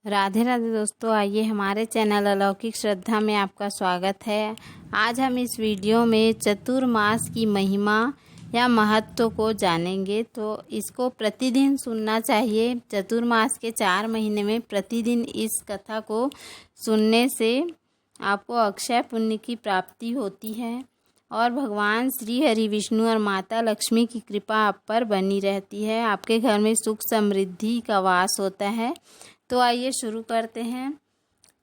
राधे राधे दोस्तों, आइए हमारे चैनल अलौकिक श्रद्धा में आपका स्वागत है। आज हम इस वीडियो में चतुर्मास की महिमा या महत्व को जानेंगे। तो इसको प्रतिदिन सुनना चाहिए। चतुर्मास के 4 महीने में प्रतिदिन इस कथा को सुनने से आपको अक्षय पुण्य की प्राप्ति होती है और भगवान श्री हरि विष्णु और माता लक्ष्मी की कृपा आप पर बनी रहती है। आपके घर में सुख समृद्धि का वास होता है। तो आइए शुरू करते हैं।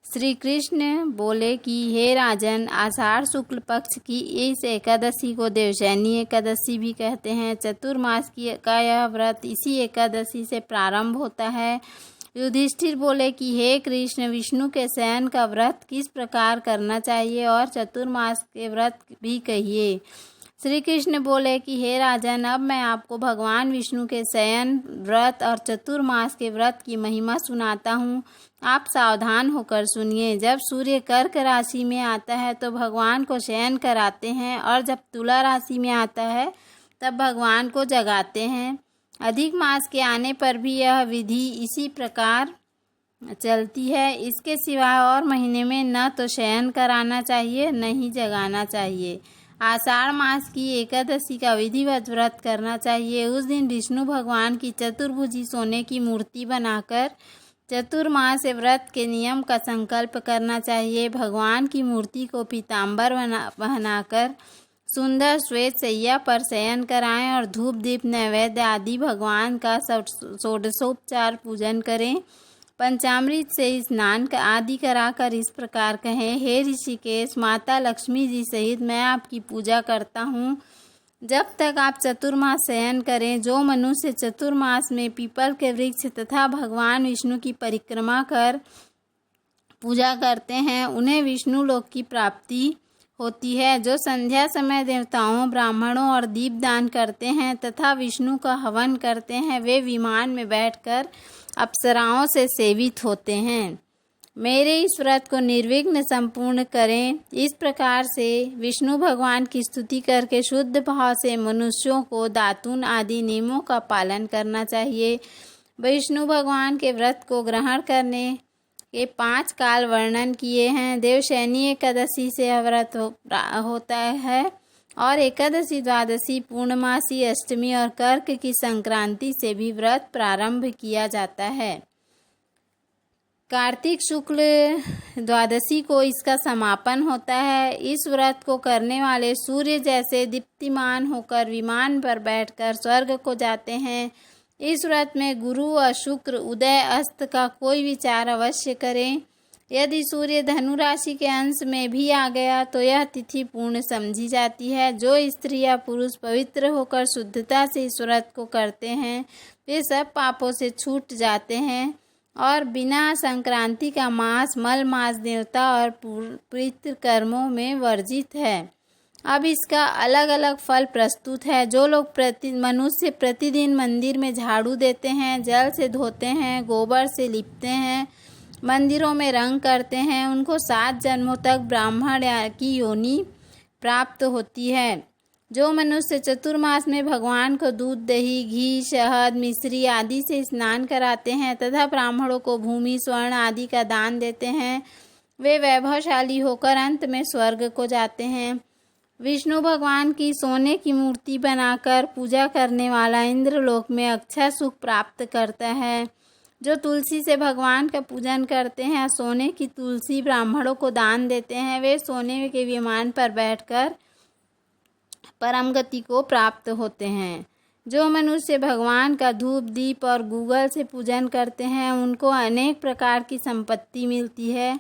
श्री कृष्ण बोले कि हे राजन, आषाढ़ शुक्ल पक्ष की इस एकादशी को देवशैनी एकादशी भी कहते हैं। चतुर्मास का यह व्रत इसी एकादशी से प्रारंभ होता है। युधिष्ठिर बोले कि हे कृष्ण, विष्णु के शयन का व्रत किस प्रकार करना चाहिए और चतुर्मास के व्रत भी कहिए। श्री कृष्ण बोले कि हे राजन, अब मैं आपको भगवान विष्णु के शयन व्रत और चतुर्मास के व्रत की महिमा सुनाता हूँ। आप सावधान होकर सुनिए। जब सूर्य कर्क राशि में आता है तो भगवान को शयन कराते हैं और जब तुला राशि में आता है तब भगवान को जगाते हैं। अधिक मास के आने पर भी यह विधि इसी प्रकार चलती है। इसके सिवा और महीने में न तो शयन कराना चाहिए न ही जगाना चाहिए। आषाढ़ मास की एकादशी का विधिवत व्रत करना चाहिए। उस दिन विष्णु भगवान की चतुर्भुजी सोने की मूर्ति बनाकर चतुर्मास व्रत के नियम का संकल्प करना चाहिए। भगवान की मूर्ति को पीताम्बर पहनाकर सुंदर श्वेत सैया पर शयन कराएं और धूप दीप नैवेद्य आदि भगवान का षोडशोपचार पूजन करें। पंचामृत से स्नान आदि कराकर इस प्रकार कहें, हे ऋषिकेश, माता लक्ष्मी जी सहित मैं आपकी पूजा करता हूँ। जब तक आप चतुर्मास शयन करें, जो मनुष्य चतुर्मास में पीपल के वृक्ष तथा भगवान विष्णु की परिक्रमा कर पूजा करते हैं, उन्हें विष्णु लोक की प्राप्ति होती है। जो संध्या समय देवताओं, ब्राह्मणों और दीपदान करते हैं तथा विष्णु का हवन करते हैं, वे विमान में बैठकर अप्सराओं से सेवित होते हैं। मेरे इस व्रत को निर्विघ्न संपूर्ण करें। इस प्रकार से विष्णु भगवान की स्तुति करके शुद्ध भाव से मनुष्यों को दातून आदि नियमों का पालन करना चाहिए। विष्णु भगवान के व्रत को ग्रहण करने के 5 काल वर्णन किए हैं। देवशैनी एकादशी से यह व्रत होता है और एकादशी, द्वादशी, पूर्णमासी, अष्टमी और कर्क की संक्रांति से भी व्रत प्रारंभ किया जाता है। कार्तिक शुक्ल द्वादशी को इसका समापन होता है। इस व्रत को करने वाले सूर्य जैसे दीप्तिमान होकर विमान पर बैठकर स्वर्ग को जाते हैं। इस व्रत में गुरु और शुक्र उदय अस्त का कोई विचार अवश्य करें। यदि सूर्य धनु राशि के अंश में भी आ गया तो यह तिथि पूर्ण समझी जाती है। जो स्त्री या पुरुष पवित्र होकर शुद्धता से इस व्रत को करते हैं, वे सब पापों से छूट जाते हैं और बिना संक्रांति का मास, मल मास, देवता और पवित्र कर्मों में वर्जित है। अब इसका अलग अलग फल प्रस्तुत है। जो लोग मनुष्य प्रतिदिन मंदिर में झाड़ू देते हैं, जल से धोते हैं, गोबर से लिपते हैं, मंदिरों में रंग करते हैं, उनको 7 जन्मों तक ब्राह्मण की योनि प्राप्त होती है। जो मनुष्य चतुर्मास में भगवान को दूध, दही, घी, शहद, मिश्री आदि से स्नान कराते हैं तथा ब्राह्मणों को भूमि, स्वर्ण आदि का दान देते हैं, वे वैभवशाली होकर अंत में स्वर्ग को जाते हैं। विष्णु भगवान की सोने की मूर्ति बनाकर पूजा करने वाला इंद्रलोक में अक्षय सुख प्राप्त करता है। जो तुलसी से भगवान का पूजन करते हैं, सोने की तुलसी ब्राह्मणों को दान देते हैं, वे सोने के विमान पर बैठकर परम गति को प्राप्त होते हैं। जो मनुष्य भगवान का धूप, दीप और गूगल से पूजन करते हैं, उनको अनेक प्रकार की संपत्ति मिलती है।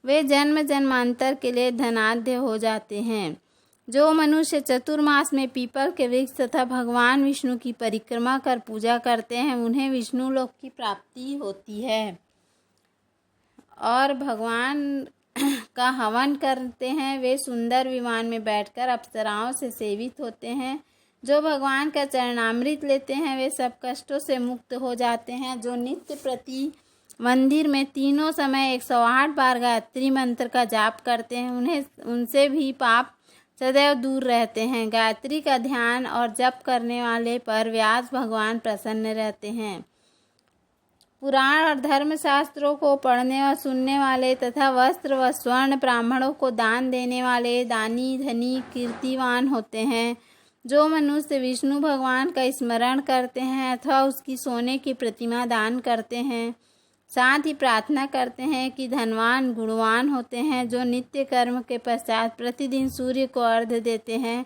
वे जन्म जन्मांतर के लिए धनाढ्य हो जाते हैं। जो मनुष्य चतुर्मास में पीपल के वृक्ष तथा भगवान विष्णु की परिक्रमा कर पूजा करते हैं, उन्हें विष्णु लोक की प्राप्ति होती है और भगवान का हवन करते हैं, वे सुंदर विमान में बैठकर अप्सराओं से सेवित होते हैं। जो भगवान का चरणामृत लेते हैं, वे सब कष्टों से मुक्त हो जाते हैं। जो नित्य प्रति मंदिर में तीनों समय 108 बार गायत्री मंत्र का जाप करते हैं, उनसे भी पाप सदैव दूर रहते हैं। गायत्री का ध्यान और जप करने वाले पर व्यास भगवान प्रसन्न रहते हैं। पुराण और धर्मशास्त्रों को पढ़ने और सुनने वाले तथा वस्त्र व स्वर्ण ब्राह्मणों को दान देने वाले दानी धनी कीर्तिवान होते हैं। जो मनुष्य विष्णु भगवान का स्मरण करते हैं अथवा उसकी सोने की प्रतिमा दान करते हैं, साथ ही प्रार्थना करते हैं कि धनवान गुणवान होते हैं। जो नित्य कर्म के पश्चात प्रतिदिन सूर्य को अर्घ्य देते हैं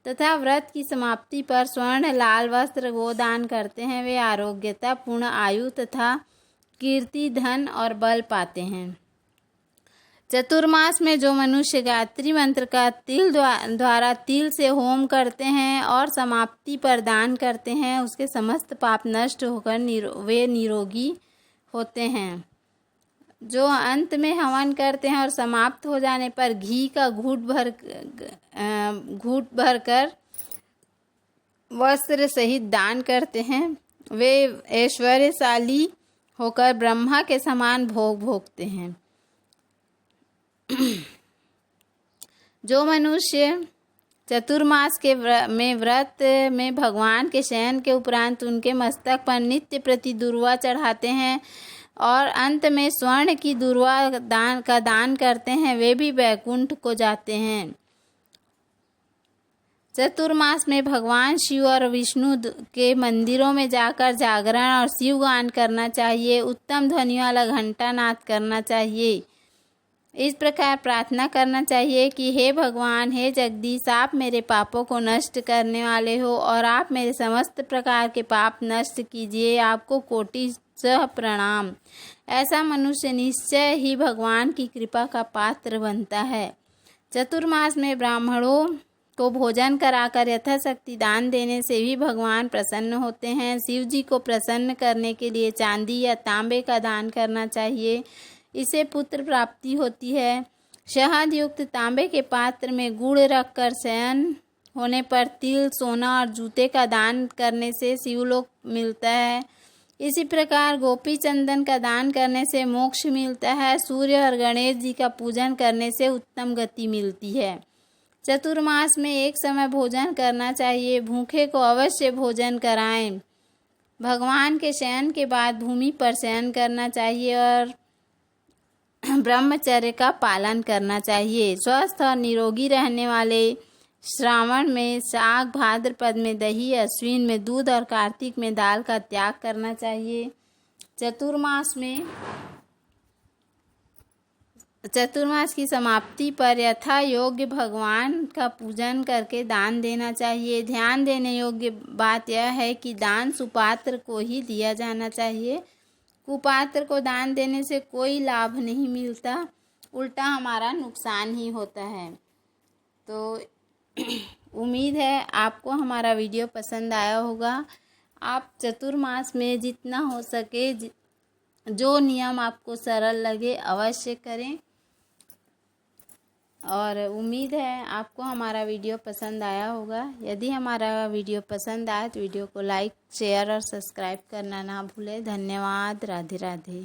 तथा व्रत की समाप्ति पर स्वर्ण लाल वस्त्र गोदान करते हैं, वे आरोग्यता पूर्ण आयु तथा कीर्ति धन और बल पाते हैं। चतुर्मास में जो मनुष्य गायत्री मंत्र का तिल द्वारा तिल से होम करते हैं और समाप्ति पर दान करते हैं, उसके समस्त पाप नष्ट होकर वे निरोगी होते हैं। जो अंत में हवन करते हैं और समाप्त हो जाने पर घी का घूट भर कर वस्त्र सहित दान करते हैं, वे ऐश्वर्यशाली होकर ब्रह्मा के समान भोग भोगते हैं। जो मनुष्य चतुर्मास के व्रत में भगवान के शयन के उपरांत उनके मस्तक पर नित्य प्रति दुर्वा चढ़ाते हैं और अंत में स्वर्ण की दुर्वा दान करते हैं, वे भी वैकुंठ को जाते हैं। चतुर्मास में भगवान शिव और विष्णु के मंदिरों में जाकर जागरण और शिवगान करना चाहिए। उत्तम ध्वनि वाला घंटा नाद करना चाहिए। इस प्रकार प्रार्थना करना चाहिए कि हे भगवान, हे जगदीश, आप मेरे पापों को नष्ट करने वाले हो और आप मेरे समस्त प्रकार के पाप नष्ट कीजिए। आपको कोटिशः प्रणाम। ऐसा मनुष्य निश्चय ही भगवान की कृपा का पात्र बनता है। चतुर्मास में ब्राह्मणों को भोजन कराकर यथाशक्ति दान देने से भी भगवान प्रसन्न होते हैं। शिव जी को प्रसन्न करने के लिए चांदी या तांबे का दान करना चाहिए, इससे पुत्र प्राप्ति होती है। शहद युक्त तांबे के पात्र में गुड़ रखकर शयन होने पर तिल, सोना और जूते का दान करने से शिवलोक मिलता है। इसी प्रकार गोपी चंदन का दान करने से मोक्ष मिलता है। सूर्य और गणेश जी का पूजन करने से उत्तम गति मिलती है। चतुर्मास में एक समय भोजन करना चाहिए। भूखे को अवश्य भोजन कराएं। भगवान के शयन के बाद भूमि पर शयन करना चाहिए और ब्रह्मचर्य का पालन करना चाहिए। स्वस्थ और निरोगी रहने वाले श्रावण में साग, भाद्रपद में दही, अश्विन में दूध और कार्तिक में दाल का त्याग करना चाहिए। चतुर्मास की समाप्ति पर यथा योग्य भगवान का पूजन करके दान देना चाहिए। ध्यान देने योग्य बात यह है कि दान सुपात्र को ही दिया जाना चाहिए। कुपात्र को दान देने से कोई लाभ नहीं मिलता, उल्टा हमारा नुकसान ही होता है। तो उम्मीद है आपको हमारा वीडियो पसंद आया होगा। आप चतुर्मास में जितना हो सके जो नियम आपको सरल लगे अवश्य करें और उम्मीद है आपको हमारा वीडियो पसंद आया होगा। यदि हमारा वीडियो पसंद आए तो वीडियो को लाइक, शेयर और सब्सक्राइब करना ना भूलें। धन्यवाद। राधे राधे।